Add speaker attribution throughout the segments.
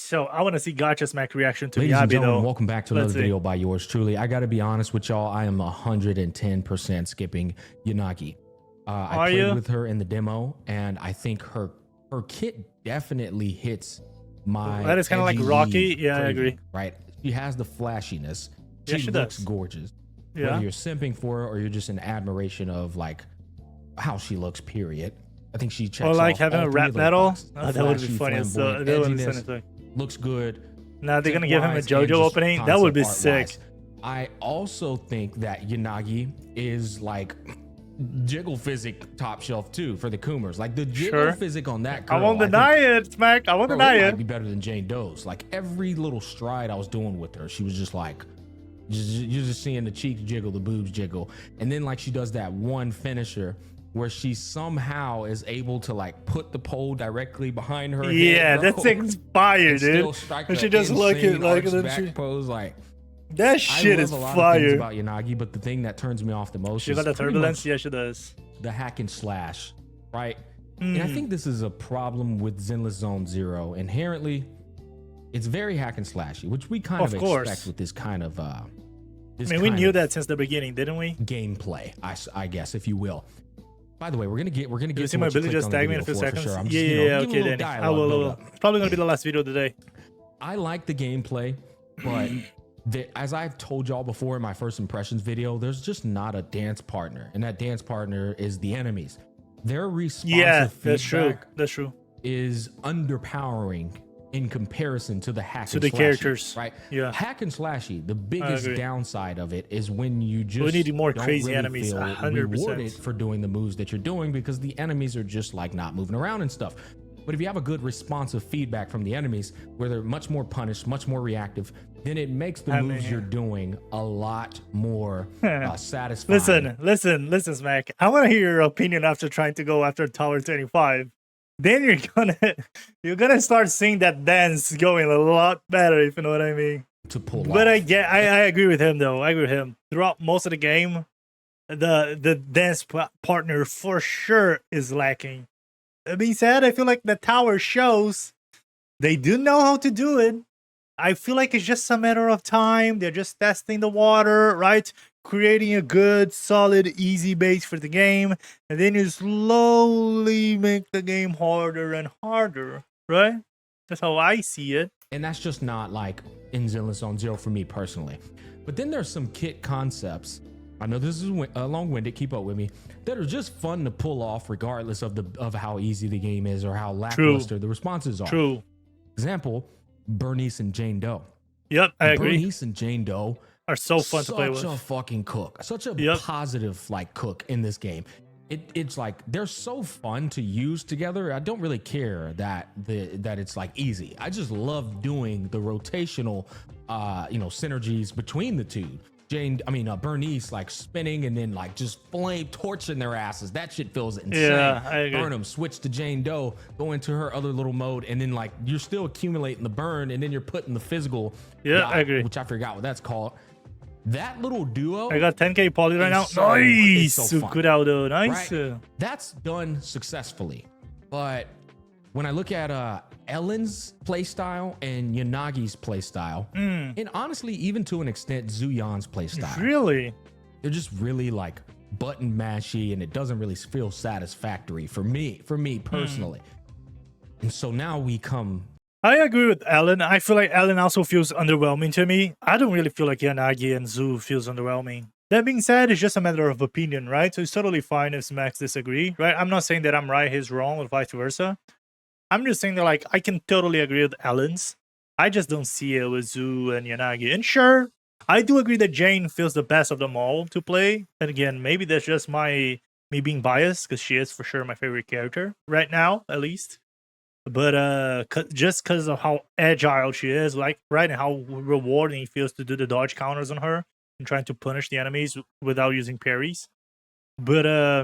Speaker 1: So I want to see Gacha Smack reaction to
Speaker 2: Ladies and
Speaker 1: Miyabi
Speaker 2: gentlemen,
Speaker 1: though.
Speaker 2: welcome back to
Speaker 1: Let's
Speaker 2: another
Speaker 1: see.
Speaker 2: video by yours truly. I got to be honest with y'all. I am 110% skipping Yanagi. I
Speaker 1: Are
Speaker 2: played
Speaker 1: you?
Speaker 2: with her in the demo, and I think her kit definitely hits my.
Speaker 1: That is kind of like
Speaker 2: edgy
Speaker 1: Rocky. Yeah, I
Speaker 2: craving,
Speaker 1: agree.
Speaker 2: Right? She has the flashiness.
Speaker 1: Yeah, she
Speaker 2: looks
Speaker 1: does.
Speaker 2: gorgeous.
Speaker 1: Yeah.
Speaker 2: Whether you're simping for her or you're just in admiration of like how she looks. Period. I think she checks.
Speaker 1: Or like
Speaker 2: off
Speaker 1: having
Speaker 2: all
Speaker 1: a
Speaker 2: three
Speaker 1: rap
Speaker 2: of those
Speaker 1: battle.
Speaker 2: boxes. The
Speaker 1: That would be
Speaker 2: flashy,
Speaker 1: funny. So
Speaker 2: flamboyant
Speaker 1: that would be
Speaker 2: edginess
Speaker 1: funny.
Speaker 2: looks good.
Speaker 1: Now they're gonna give him a
Speaker 2: Tip-wise and
Speaker 1: JoJo
Speaker 2: just
Speaker 1: opening. That would be
Speaker 2: concept
Speaker 1: sick.
Speaker 2: art-wise. I also think that Yanagi is like jiggle physic top shelf too for the Coomers. Like the jiggle
Speaker 1: Sure.
Speaker 2: physic on that
Speaker 1: I
Speaker 2: girl.
Speaker 1: won't deny it, Smack. I won't deny
Speaker 2: It
Speaker 1: it.
Speaker 2: might be better than Jane Doe's. Like every little stride I was doing with her, she was just like, you're just seeing the cheeks jiggle, the boobs jiggle, and then like she does that one finisher where she somehow is able to like put the pole directly behind her
Speaker 1: Yeah,
Speaker 2: head,
Speaker 1: that's
Speaker 2: bro,
Speaker 1: inspired,
Speaker 2: and still
Speaker 1: dude.
Speaker 2: strike
Speaker 1: And
Speaker 2: the
Speaker 1: she just look at
Speaker 2: insane
Speaker 1: like
Speaker 2: arch
Speaker 1: and then
Speaker 2: back
Speaker 1: she,
Speaker 2: pose. Like
Speaker 1: that shit
Speaker 2: I
Speaker 1: is
Speaker 2: love a lot of things
Speaker 1: fire.
Speaker 2: about Yanagi, but the thing that turns me off the most
Speaker 1: She
Speaker 2: is
Speaker 1: got the
Speaker 2: pretty
Speaker 1: turbulence.
Speaker 2: much
Speaker 1: Yeah, she does.
Speaker 2: the hack and slash, right? And I think this is a problem with Zenless Zone Zero. Inherently, it's very hack and slashy, which we kind of,
Speaker 1: course.
Speaker 2: expect with this kind of
Speaker 1: I mean, we knew that since the beginning, didn't we?
Speaker 2: gameplay, I guess, if you will. By the way, we're gonna get
Speaker 1: You
Speaker 2: to
Speaker 1: see my
Speaker 2: what you
Speaker 1: ability
Speaker 2: clicked
Speaker 1: just
Speaker 2: on the
Speaker 1: tag me in a
Speaker 2: video
Speaker 1: few
Speaker 2: for
Speaker 1: seconds.
Speaker 2: sure. I'm just,
Speaker 1: Yeah,
Speaker 2: you know,
Speaker 1: yeah,
Speaker 2: give a
Speaker 1: okay,
Speaker 2: little
Speaker 1: Danny. I
Speaker 2: dialogue
Speaker 1: will.
Speaker 2: build up.
Speaker 1: It's probably gonna be the last video today.
Speaker 2: I like the gameplay, but as I've told y'all before in my first impressions video, there's just not a dance partner, and that dance partner is the enemies. Their responsive
Speaker 1: Yeah, that's true.
Speaker 2: feedback
Speaker 1: That's true.
Speaker 2: is underpowering in comparison to the hack and
Speaker 1: the
Speaker 2: slashy,
Speaker 1: characters.
Speaker 2: right?
Speaker 1: Yeah.
Speaker 2: Hack and slashy, the biggest
Speaker 1: agree.
Speaker 2: downside of it is when you just
Speaker 1: need more
Speaker 2: don't
Speaker 1: crazy
Speaker 2: really
Speaker 1: enemies,
Speaker 2: feel
Speaker 1: 100%.
Speaker 2: rewarded for doing the moves that you're doing because the enemies are just like not moving around and stuff. But if you have a good responsive feedback from the enemies where they're much more punished, much more reactive, then it makes the moves you're doing a lot more satisfying.
Speaker 1: Listen, Smack. I want to hear your opinion after trying to go after Tower 25. Then you're gonna start seeing that dance going a lot better, if you know what I mean.
Speaker 2: To pull
Speaker 1: But
Speaker 2: off.
Speaker 1: I agree with him though. I agree with him. Throughout most of the game, the dance partner for sure is lacking. That being said, I feel like the tower shows they do know how to do it. I feel like it's just a matter of time. They're just testing the water, right? Creating a good, solid, easy base for the game. And then you slowly make the game harder and harder, right? That's how I see it.
Speaker 2: And that's just not like in Zenless Zone Zero for me personally. But then there's some kit concepts. I know this is long-winded, keep up with me, that are just fun to pull off regardless of how easy the game is or how lackluster the responses are.
Speaker 1: True.
Speaker 2: Example, Bernice and Jane Doe.
Speaker 1: Yep, I agree.
Speaker 2: Bernice and Jane Doe
Speaker 1: Are so fun to play with.
Speaker 2: Such a fucking cook. Such a positive like cook in this game. It's like they're so fun to use together. I don't really care that it's like easy. I just love doing the rotational synergies between the two. Bernice like spinning and then like just flame torching their asses. That shit feels insane.
Speaker 1: Yeah, I agree.
Speaker 2: Burn them, switch to Jane Doe, go into her other little mode, and then like you're still accumulating the burn, and then you're putting the physical.
Speaker 1: Yeah, I agree.
Speaker 2: Which I forgot what that's called. That little duo.
Speaker 1: I got 10k poly right now.
Speaker 2: It's so fun.
Speaker 1: Good out though. Nice.
Speaker 2: Right? That's done successfully. But when I look at Ellen's playstyle and Yanagi's playstyle, and honestly, even to an extent, Zuyan's playstyle,
Speaker 1: Really?
Speaker 2: they're just really like button mashy, and it doesn't really feel satisfactory for me personally. And so now we come.
Speaker 1: I agree with Ellen. I feel like Ellen also feels underwhelming to me. I don't really feel like Yanagi and Zu feels underwhelming. That being said, it's just a matter of opinion, right? So it's totally fine if Smacks disagree, right? I'm not saying that I'm right, he's wrong, or vice versa. I'm just saying that like I can totally agree with Ellen's. I just don't see it with Zu and Yanagi. And sure, I do agree that Jane feels the best of them all to play. And again, maybe that's just me being biased because she is for sure my favorite character right now, at least. But just because of how agile she is, like right, and how rewarding it feels to do the dodge counters on her and trying to punish the enemies without using parries. But I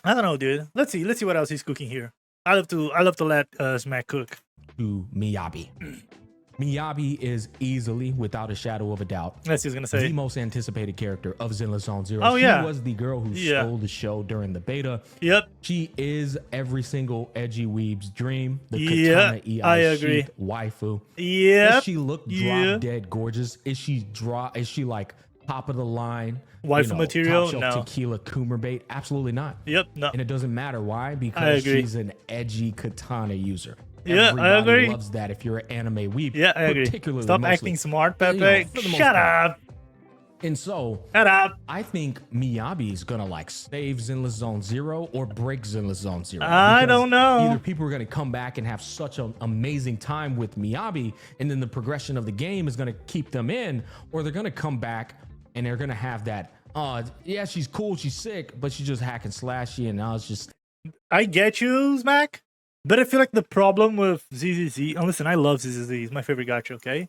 Speaker 1: don't know, dude. Let's see what else he's cooking here. I love to let Smack cook.
Speaker 2: To Miyabi. Miyabi is easily, without a shadow of a doubt,
Speaker 1: Yes, he's gonna say
Speaker 2: the most anticipated character of Zenless Zone Zero.
Speaker 1: Oh, yeah.
Speaker 2: She was the girl who stole the show during the beta.
Speaker 1: Yep.
Speaker 2: She is every single edgy weeb's dream. The
Speaker 1: Yeah,
Speaker 2: Katana EI
Speaker 1: I agree.
Speaker 2: chic waifu.
Speaker 1: Yep.
Speaker 2: Does she look drop dead gorgeous? Is she like top of the line
Speaker 1: Waifu material?
Speaker 2: top shelf
Speaker 1: No.
Speaker 2: tequila Coomer bait? Absolutely not.
Speaker 1: Yep. No.
Speaker 2: And it doesn't matter why,
Speaker 1: I
Speaker 2: because
Speaker 1: agree.
Speaker 2: she's an edgy katana user.
Speaker 1: Yeah,
Speaker 2: Everybody
Speaker 1: I agree.
Speaker 2: loves that if you're an anime weeb.
Speaker 1: Yeah, I agree.
Speaker 2: Particularly
Speaker 1: Stop
Speaker 2: mostly.
Speaker 1: acting smart,
Speaker 2: You know,
Speaker 1: Pepe.
Speaker 2: for the most
Speaker 1: Shut
Speaker 2: part.
Speaker 1: up.
Speaker 2: And so
Speaker 1: Shut up.
Speaker 2: I think Miyabi is gonna like save Zenless Zone Zero or break Zenless Zone Zero.
Speaker 1: I
Speaker 2: Because
Speaker 1: don't know.
Speaker 2: Either people are gonna come back and have such an amazing time with Miyabi, and then the progression of the game is gonna keep them in, or they're gonna come back and they're gonna have that. Yeah, she's cool, she's sick, but she's just hack and slashy, and now it's just.
Speaker 1: I get you, Smack. But I feel like the problem with ZZZ, and listen, I love ZZZ, he's my favorite gacha, okay?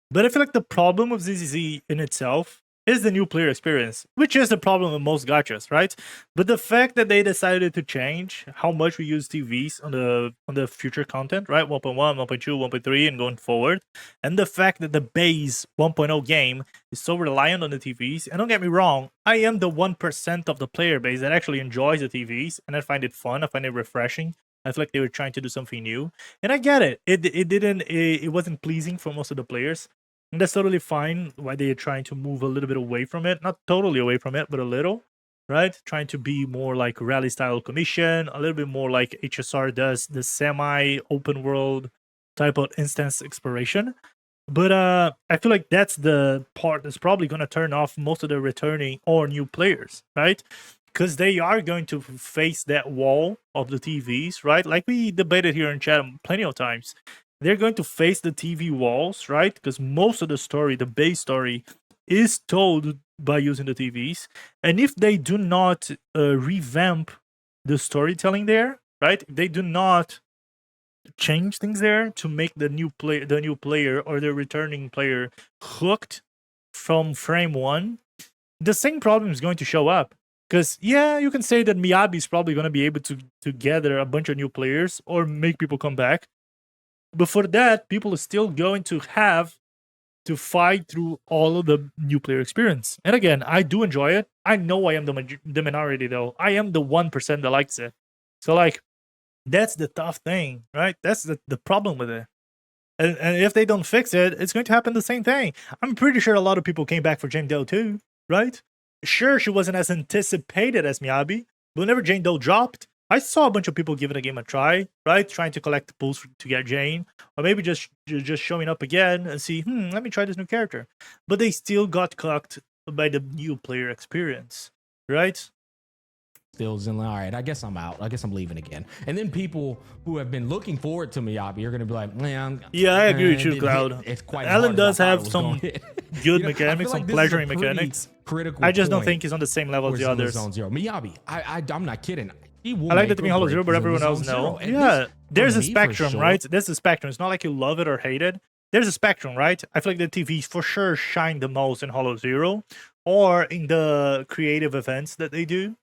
Speaker 1: But I feel like the problem with ZZZ in itself is the new player experience, which is the problem with most gachas, right? But the fact that they decided to change how much we use TVs on the future content, right? 1.1, 1.2, 1.3, and going forward, and the fact that the base 1.0 game is so reliant on the TVs, and don't get me wrong, I am the 1% of the player base that actually enjoys the TVs, and I find it fun, I find it refreshing. I feel like they were trying to do something new, and I get it. It wasn't pleasing for most of the players, and that's totally fine. Why they're trying to move a little bit away from it, not totally away from it, but a little, right? Trying to be more like rally style commission, a little bit more like HSR does, the semi open world type of instance exploration. But I feel like that's the part that's probably gonna turn off most of the returning or new players, right? Because they are going to face that wall of the TVs, right? Like we debated here in chat plenty of times. They're going to face the TV walls, right? Because most of the story, the base story, is told by using the TVs. And if they do not revamp the storytelling there, right? If they do not change things there to make the new player or the returning player hooked from frame one, the same problem is going to show up. Because, yeah, you can say that Miyabi is probably going to be able to gather a bunch of new players or make people come back. But for that, people are still going to have to fight through all of the new player experience. And again, I do enjoy it. I know I am the minority, though. I am the 1% that likes it. So, like, that's the tough thing, right? That's the problem with it. And if they don't fix it, it's going to happen the same thing. I'm pretty sure a lot of people came back for Jane Doe too, right? Sure, she wasn't as anticipated as Miyabi, but whenever Jane Doe dropped, I saw a bunch of people giving the game a try, right? Trying to collect pulls to get Jane, or maybe just showing up again and see, let me try this new character. But they still got cucked by the new player experience, right?
Speaker 2: Still Zenless. All right, I guess I'm out. I guess I'm leaving again. And then people who have been looking forward to Miyabi are going to be like, man.
Speaker 1: Yeah, I agree with you, Cloud.
Speaker 2: It's quite
Speaker 1: Alan
Speaker 2: hard
Speaker 1: does
Speaker 2: as I thought
Speaker 1: have
Speaker 2: it was
Speaker 1: some
Speaker 2: going to.
Speaker 1: good mechanics, some pleasuring mechanics.
Speaker 2: Critical.
Speaker 1: I just don't think he's on the same level as the others.
Speaker 2: Zone Zero. Miyabi, I'm not kidding.
Speaker 1: I like that to be Hollow Zero, but everyone else no. Yeah, there's a spectrum, right? There's a spectrum. It's not like you love it or hate it. There's a spectrum, right? I feel like the TVs for sure shine the most in Hollow Zero or in the creative events that they do,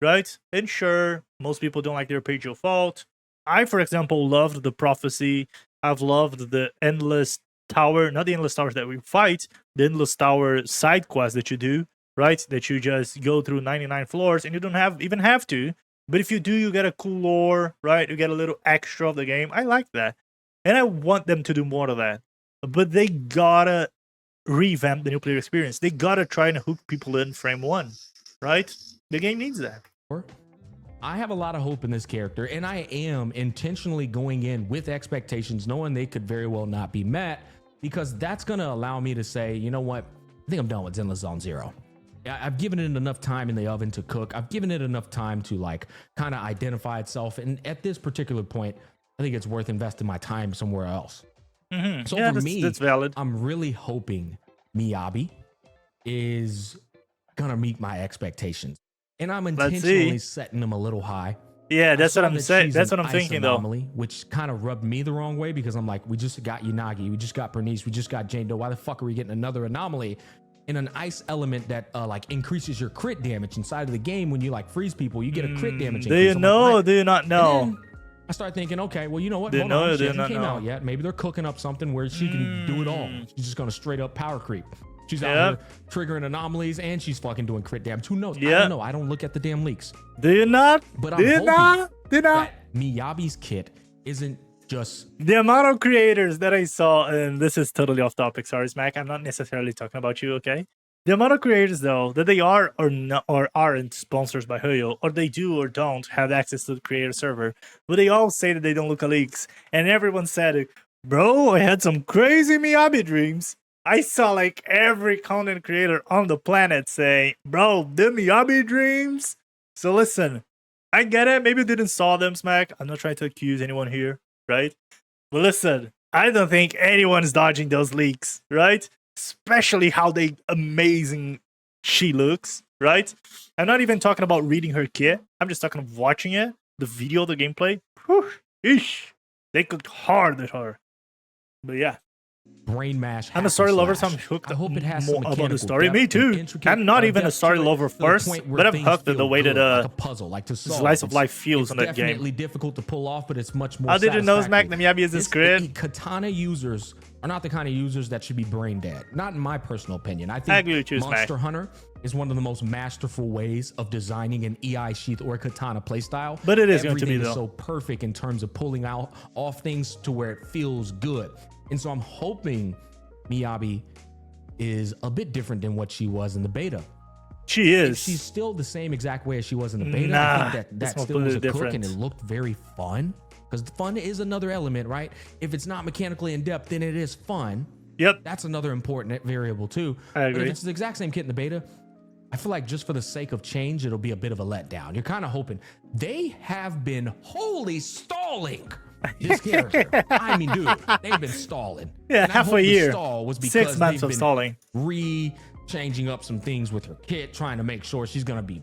Speaker 1: right? And sure, most people don't like the Arpeggio Fault. I, for example, loved the Prophecy. I've loved the Endless Tower, not the Endless Towers that we fight, the Endless Tower side quest that you do, right? That you just go through 99 floors and you don't even have to. But if you do, you get a cool lore, right? You get a little extra of the game. I like that. And I want them to do more of that. But they gotta revamp the new player experience. They gotta try and hook people in frame one, right? The game needs that.
Speaker 2: I have a lot of hope in this character, and I am intentionally going in with expectations, knowing they could very well not be met, because that's going to allow me to say, you know what? I think I'm done with Zenless Zone Zero. I've given it enough time in the oven to cook. I've given it enough time to like kind of identify itself. And at this particular point, I think it's worth investing my time somewhere else.
Speaker 1: Mm-hmm.
Speaker 2: So
Speaker 1: yeah,
Speaker 2: for me,
Speaker 1: that's valid.
Speaker 2: I'm really hoping Miyabi is going to meet my expectations. And I'm intentionally setting them a little high.
Speaker 1: Yeah, that's what I'm saying. That's what I'm thinking,
Speaker 2: anomaly, though. Which kind of rubbed me the wrong way because I'm like, we just got Yanagi, we just got Bernice, we just got Jane Doe. Why the fuck are we getting another anomaly in an ice element that like increases your crit damage inside of the game? When you like freeze people, you get a crit damage.
Speaker 1: Do you know? Or do you not know?
Speaker 2: I started thinking, okay, well, you know what?
Speaker 1: Didn't
Speaker 2: Hold
Speaker 1: know,
Speaker 2: on, she
Speaker 1: did
Speaker 2: hasn't
Speaker 1: not
Speaker 2: came
Speaker 1: know.
Speaker 2: out yet. Maybe they're cooking up something where she can do it all. She's just gonna straight up power creep. She's out here triggering anomalies and she's fucking doing crit damage. Who knows? I don't know. I don't look at the damn leaks.
Speaker 1: Do you not?
Speaker 2: But I'm hoping that Miyabi's kit isn't just
Speaker 1: the amount of creators that I saw, and this is totally off topic. Sorry, Smack. I'm not necessarily talking about you, okay? The amount of creators, though, that they are or not or aren't sponsors by Hoyo, or they do or don't have access to the creator server, but they all say that they don't look at leaks, and everyone said, "Bro, I had some crazy Miyabi dreams." I saw like every content creator on the planet say, "Bro, the Miyabi dreams." So listen, I get it. Maybe you didn't saw them, Smack. I'm not trying to accuse anyone here, right? But listen, I don't think anyone's dodging those leaks, right? Especially how they amazing she looks, right? I'm not even talking about reading her kit. I'm just talking of watching it, the video, the gameplay. Whew, eesh, they cooked hard at her. But yeah.
Speaker 2: Brain mash.
Speaker 1: I'm a story lover, so I'm hooked
Speaker 2: I hope it has
Speaker 1: more
Speaker 2: some
Speaker 1: about the story.
Speaker 2: depth,
Speaker 1: Me too. I'm not even a story lover first, but I'm hooked at the way that
Speaker 2: like a puzzle, like to solve.
Speaker 1: Slice of life feels on that game.
Speaker 2: It's definitely difficult to pull off, but it's much more.
Speaker 1: How did you know, Smack, the Miyabi is this grid?
Speaker 2: Katana users are not the kind of users that should be brain dead. Not in my personal opinion. I think
Speaker 1: agree with you,
Speaker 2: Monster Hunter is one of the most masterful ways of designing an EI sheath or katana playstyle.
Speaker 1: But it is going to be
Speaker 2: Everything
Speaker 1: though.
Speaker 2: is so perfect in terms of pulling out off things to where it feels good. And so I'm hoping Miyabi is a bit different than what she was in the beta.
Speaker 1: She is.
Speaker 2: If she's still the same exact way as she was in the beta,
Speaker 1: nah,
Speaker 2: I think that still was a
Speaker 1: different.
Speaker 2: cook and it looked very fun. Because fun is another element, right? If it's not mechanically in depth, then it is fun.
Speaker 1: Yep.
Speaker 2: That's another important variable too.
Speaker 1: I agree.
Speaker 2: But if it's the exact same kit in the beta, I feel like just for the sake of change, it'll be a bit of a letdown. You're kind of hoping. They have been wholly stalling this character. I mean, dude, they've been stalling.
Speaker 1: Yeah,
Speaker 2: and
Speaker 1: half a year.
Speaker 2: The stall was because
Speaker 1: 6 months
Speaker 2: they've
Speaker 1: of
Speaker 2: been
Speaker 1: stalling.
Speaker 2: Changing up some things with her kit, trying to make sure she's gonna be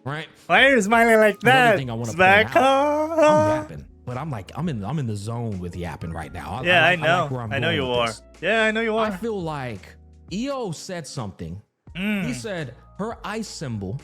Speaker 2: right.
Speaker 1: Why are you smiling like that?
Speaker 2: Thing I want to
Speaker 1: Smack.
Speaker 2: point out, I'm yapping, but I'm like I'm in the zone with yapping right now.
Speaker 1: I know.
Speaker 2: I like where I'm
Speaker 1: I know
Speaker 2: going
Speaker 1: you
Speaker 2: with
Speaker 1: are.
Speaker 2: this.
Speaker 1: Yeah, I know you are.
Speaker 2: I feel like EO said something. He said her ice symbol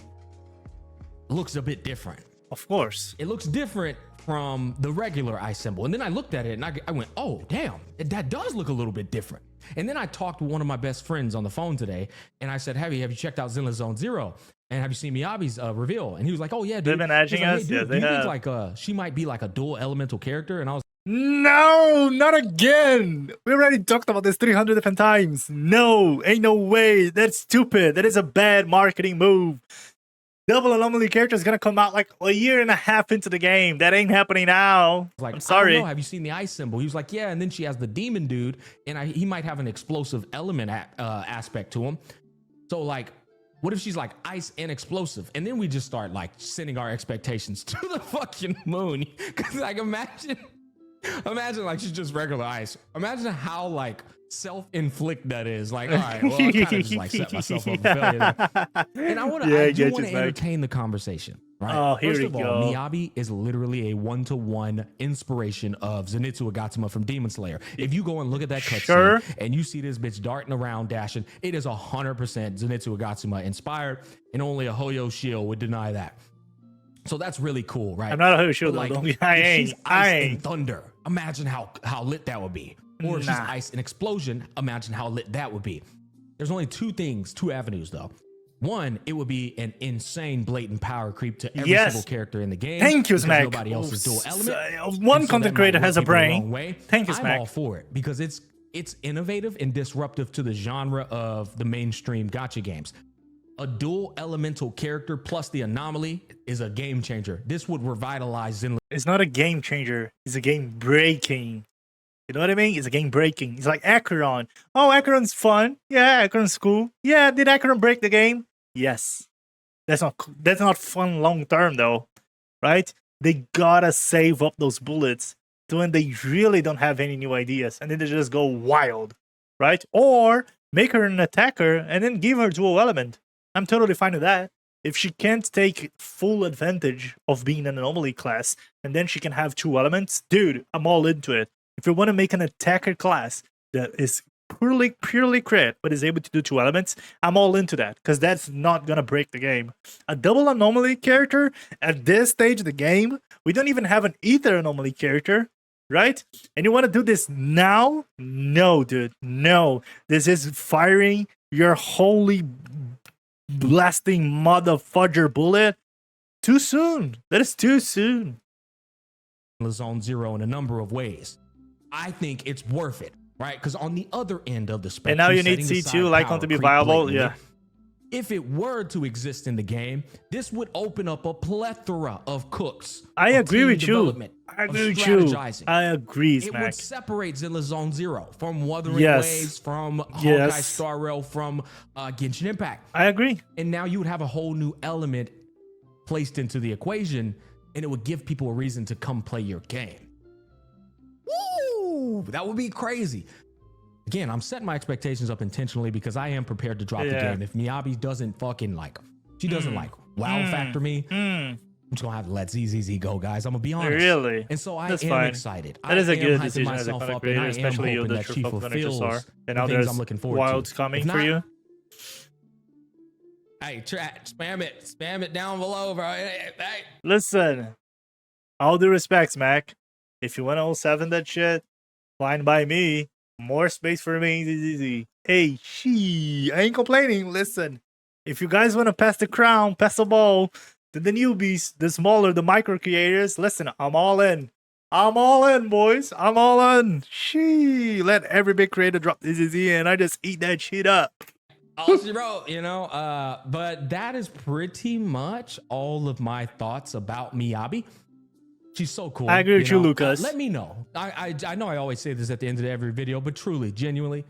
Speaker 2: looks a bit different.
Speaker 1: Of course.
Speaker 2: It looks different from the regular ice symbol. And then I looked at it and I went, oh, damn, that does look a little bit different. And then I talked with one of my best friends on the phone today. And I said, have you checked out Zenless Zone Zero? And have you seen Miyabi's reveal? And he was like, oh, yeah, dude.
Speaker 1: They've been edging us.
Speaker 2: Hey,
Speaker 1: Yeah,
Speaker 2: do
Speaker 1: they
Speaker 2: you
Speaker 1: have.
Speaker 2: think like she might be like a dual elemental character? And I was
Speaker 1: No, not again. We already talked about this 300 different times. No, ain't no way. That's stupid. That is a bad marketing move. Double Anomaly character is going to come out like a year and a half into the game. That ain't happening now.
Speaker 2: like,
Speaker 1: I'm sorry.
Speaker 2: I don't know, have you seen the ice symbol? He was like, yeah. And then she has the demon dude, and he might have an explosive element aspect to him. So like, what if she's like ice and explosive? And then we just start like sending our expectations to the fucking moon. Cause like imagine like she's just regular ice. Imagine how like self-inflict that is. Like, all right, well, I kind of just like set myself up for failure. And I do want to entertain the conversation. Right.
Speaker 1: Oh, here
Speaker 2: First
Speaker 1: we
Speaker 2: of all,
Speaker 1: go.
Speaker 2: Miyabi is literally a one-to-one inspiration of Zenitsu Agatsuma from Demon Slayer. If you go and look at that cutscene and you see this bitch darting around, dashing, it is 100% Zenitsu Agatsuma inspired, and only a Hoyo Shield would deny that. So that's really cool, right?
Speaker 1: I'm not a Hoyo Shield,
Speaker 2: But,
Speaker 1: though.
Speaker 2: like,
Speaker 1: I
Speaker 2: if
Speaker 1: ain't.
Speaker 2: she's ice and thunder. Imagine how lit that would be. Or if she's ice and explosion, imagine how lit that would be. There's only two avenues though. One, it would be an insane blatant power creep to every single character in the game.
Speaker 1: Thank you, Smack.
Speaker 2: Nobody else is dual element.
Speaker 1: One content creator has a brain. Thank you, Smack.
Speaker 2: I'm all for it because it's innovative and disruptive to the genre of the mainstream gacha games. A dual elemental character plus the anomaly is a game changer. This would revitalize Zenless.
Speaker 1: It's not a game changer. It's a game breaking. You know what I mean? It's a game breaking. It's like Acheron. Oh, Acheron's fun. Yeah, Acheron's cool. Yeah, did Acheron break the game? Yes. That's not fun long term though, right? They gotta save up those bullets to when they really don't have any new ideas, and then they just go wild, right? Or make her an attacker and then give her dual element. I'm totally fine with that. If she can't take full advantage of being an anomaly class, and then she can have 2 elements, dude, I'm all into it. If you want to make an attacker class that is purely crit, but is able to do 2 elements, I'm all into that, because that's not going to break the game. A double anomaly character at this stage of the game We don't even have an ether anomaly character, right? And you want to do this now? No, dude. No. This is firing your holy blasting motherfudger bullet too soon. That is too soon.
Speaker 2: Zone Zero in a number of ways. I think it's worth it, right? Because on the other end of the spectrum,
Speaker 1: and now you need C2 Lycon to be viable. Yeah.
Speaker 2: If it were to exist in the game, this would open up a plethora of cooks.
Speaker 1: I agree with you. I agree with you. I agree,
Speaker 2: It
Speaker 1: Smack.
Speaker 2: would separate Zenless Zone Zero from Wuthering Waves, from Honkai Star Rail, from Genshin Impact.
Speaker 1: I agree.
Speaker 2: And now you would have a whole new element placed into the equation, and it would give people a reason to come play your game. Woo! That would be crazy. Again, I'm setting my expectations up intentionally because I am prepared to drop the game. If MYABI doesn't fucking she doesn't wow factor me, I'm just gonna have to let ZZZ go, guys. I'm gonna be honest.
Speaker 1: Really?
Speaker 2: And so I
Speaker 1: That's
Speaker 2: am
Speaker 1: fine.
Speaker 2: excited.
Speaker 1: That is a good
Speaker 2: hyping
Speaker 1: decision as a
Speaker 2: myself
Speaker 1: content
Speaker 2: up,
Speaker 1: creator,
Speaker 2: and I am
Speaker 1: especially you,
Speaker 2: hoping
Speaker 1: the
Speaker 2: that
Speaker 1: true
Speaker 2: she
Speaker 1: focus on
Speaker 2: fulfills
Speaker 1: HSR. And now
Speaker 2: the
Speaker 1: there's
Speaker 2: things I'm looking forward
Speaker 1: wilds
Speaker 2: to.
Speaker 1: coming
Speaker 2: If not,
Speaker 1: for you.
Speaker 2: Hey, chat, spam it down below, bro. Hey.
Speaker 1: Listen, all due respect, Mac. If you want to 07 that shit, fine by me. More space for me, ZZZ. Hey, I ain't complaining. Listen, if you guys want to pass the crown, pass the ball to the newbies, the smaller, the micro creators, listen, I'm all in. I'm all in, boys. I'm all in. Let every big creator drop ZZZ and I just eat that shit up.
Speaker 2: Also, bro, but that is pretty much all of my thoughts about MYABI. She's so cool.
Speaker 1: I agree with you, Lucas.
Speaker 2: Let me know. I know I always say this at the end of every video, but truly, genuinely,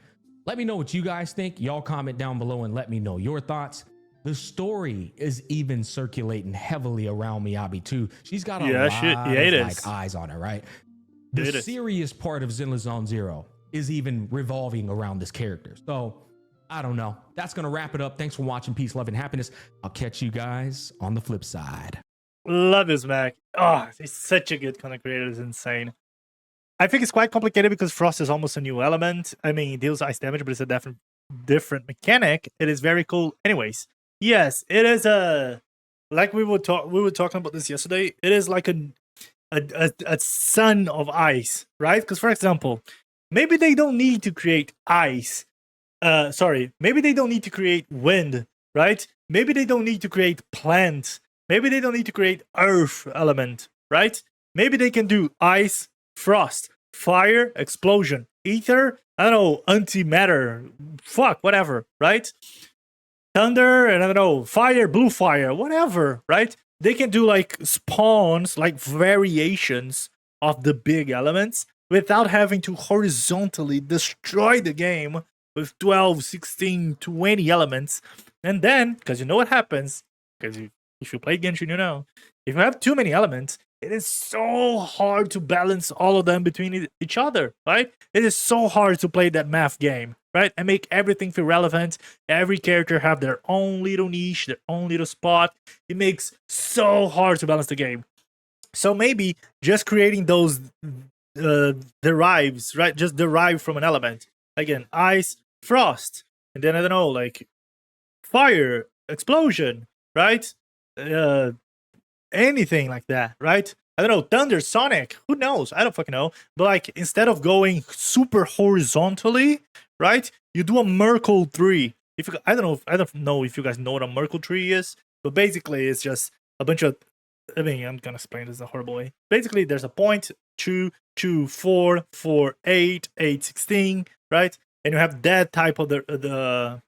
Speaker 2: let me know what you guys think. Y'all comment down below and let me know your thoughts. The story is even circulating heavily around MYABI too. She's got a lot of eyes on her, right? The serious part of Zenless Zone Zero is even revolving around this character. So I don't know. That's gonna wrap it up. Thanks for watching. Peace, love, and happiness. I'll catch you guys on the flip side.
Speaker 1: Love this, Mac. Oh, he's such a good content creator. It's insane. I think it's quite complicated because Frost is almost a new element. I mean, it deals ice damage, but it's a different mechanic. It is very cool. Anyways, yes, it is a like we were talking about this yesterday. It is like a sun of ice, right? Because for example, maybe they don't need to create ice. Maybe they don't need to create wind, right? Maybe they don't need to create plants. Maybe they don't need to create earth element, right? Maybe they can do ice, frost, fire, explosion, ether, I don't know, antimatter, fuck, whatever, right? Thunder, and I don't know, fire, blue fire, whatever, right? They can do like spawns, like variations of the big elements without having to horizontally destroy the game with 12, 16, 20 elements. And then, because you know what happens, because if you play Genshin, you know, if you have too many elements, it is so hard to balance all of them between each other, right? It is so hard to play that math game, right? And make everything feel relevant. Every character have their own little niche, their own little spot. It makes so hard to balance the game. So maybe just creating those derives, right? Just derive from an element. Again, ice, frost, and then I don't know, like fire, explosion, right? Anything like that, right? I don't know, thunder, sonic, who knows? I don't fucking know. But like, instead of going super horizontally, right? You do a Merkle tree. I don't know if you guys know what a Merkle tree is, but basically it's just a bunch of, I mean, I'm gonna explain this in a horrible way. Basically, there's a point, 2, 2, 4, 4, 8, 8, 16, right? And you have that type of the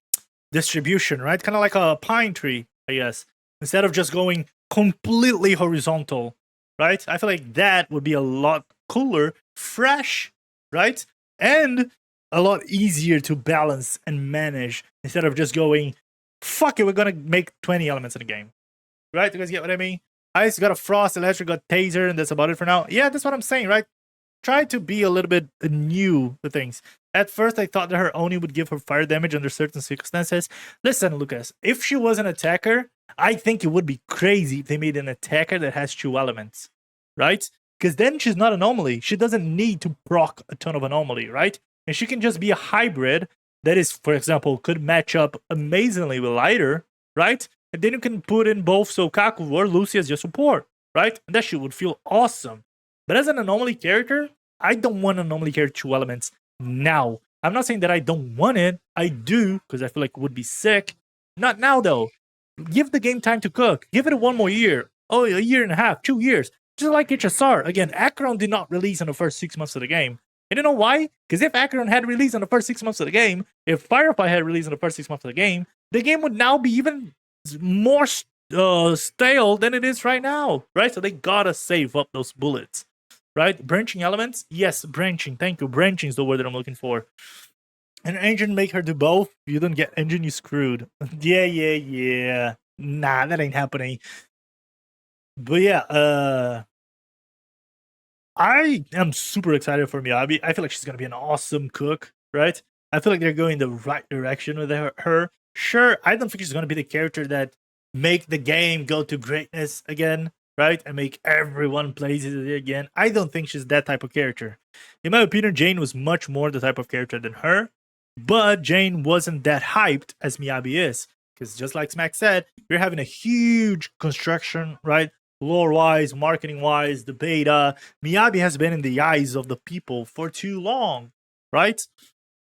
Speaker 1: distribution, right? Kind of like a pine tree, I guess. Instead of just going completely horizontal, right? I feel like that would be a lot cooler, fresh, right? And a lot easier to balance and manage instead of just going, fuck it, we're gonna make 20 elements in the game. Right? You guys get what I mean? Ice got a frost, electric got taser, and that's about it for now. Yeah, that's what I'm saying, right? Try to be a little bit new to things. At first, I thought that her Oni would give her fire damage under certain circumstances. Listen, Lucas, if she was an attacker, I think it would be crazy if they made an attacker that has 2 elements, right? Because then she's not anomaly. She doesn't need to proc a ton of anomaly, right? And she can just be a hybrid that is, for example, could match up amazingly with Lighter, right? And then you can put in both Sokaku or Lucy as your support, right? And that shit would feel awesome. But as an anomaly character, I don't want an anomaly character 2 elements now. I'm not saying that I don't want it. I do, because I feel like it would be sick. Not now, though. Give the game time to cook. Give it 1 more year. Oh, a year and a half, 2 years. Just like HSR. Again, Acheron did not release in the first 6 months of the game. And you know why? Because if Acheron had released in the first 6 months of the game, if Firefly had released in the first 6 months of the game would now be even more stale than it is right now, right? So they gotta save up those bullets, right? Branching elements? Yes, branching. Thank you. Branching is the word that I'm looking for. An engine make her do both. You don't get engine, you screwed. Yeah. Nah, that ain't happening. But yeah, I am super excited for Miyabi. I feel like she's gonna be an awesome cook, right? I feel like they're going the right direction with her. Sure, I don't think she's gonna be the character that make the game go to greatness again, right? And make everyone plays it again. I don't think she's that type of character. In my opinion, Jane was much more the type of character than her. But Jane wasn't that hyped as Miyabi is. Because just like Smack said, you're having a huge construction, right? Lore-wise, marketing-wise, the beta. Miyabi has been in the eyes of the people for too long, right?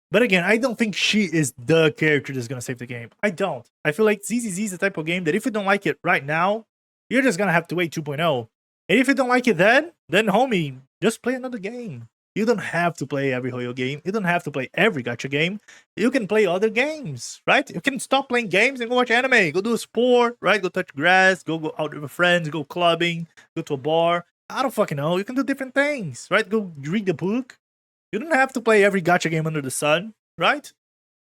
Speaker 1: But again, I don't think she is the character that's going to save the game. I don't. I feel like ZZZ is the type of game that if you don't like it right now, you're just going to have to wait 2.0. And if you don't like it then homie, just play another game. You don't have to play every Hoyo game. You don't have to play every gacha game. You can play other games, right? You can stop playing games and go watch anime. Go do a sport, right? Go touch grass. Go out with friends. Go clubbing. Go to a bar. I don't fucking know. You can do different things, right? Go read the book. You don't have to play every gacha game under the sun, right?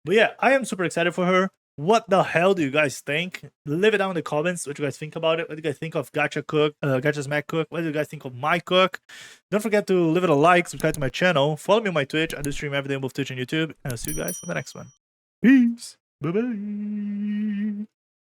Speaker 1: But yeah, I am super excited for her. What the hell do you guys think? Leave it down in the comments what you guys think about it. What do you guys think of Gacha Cook, Gacha's Mac Cook? What do you guys think of my cook? Don't forget to leave it a like, subscribe to my channel, follow me on my Twitch. I do stream every day on both Twitch and YouTube. And I'll see you guys on the next one. Peace. Bye-bye.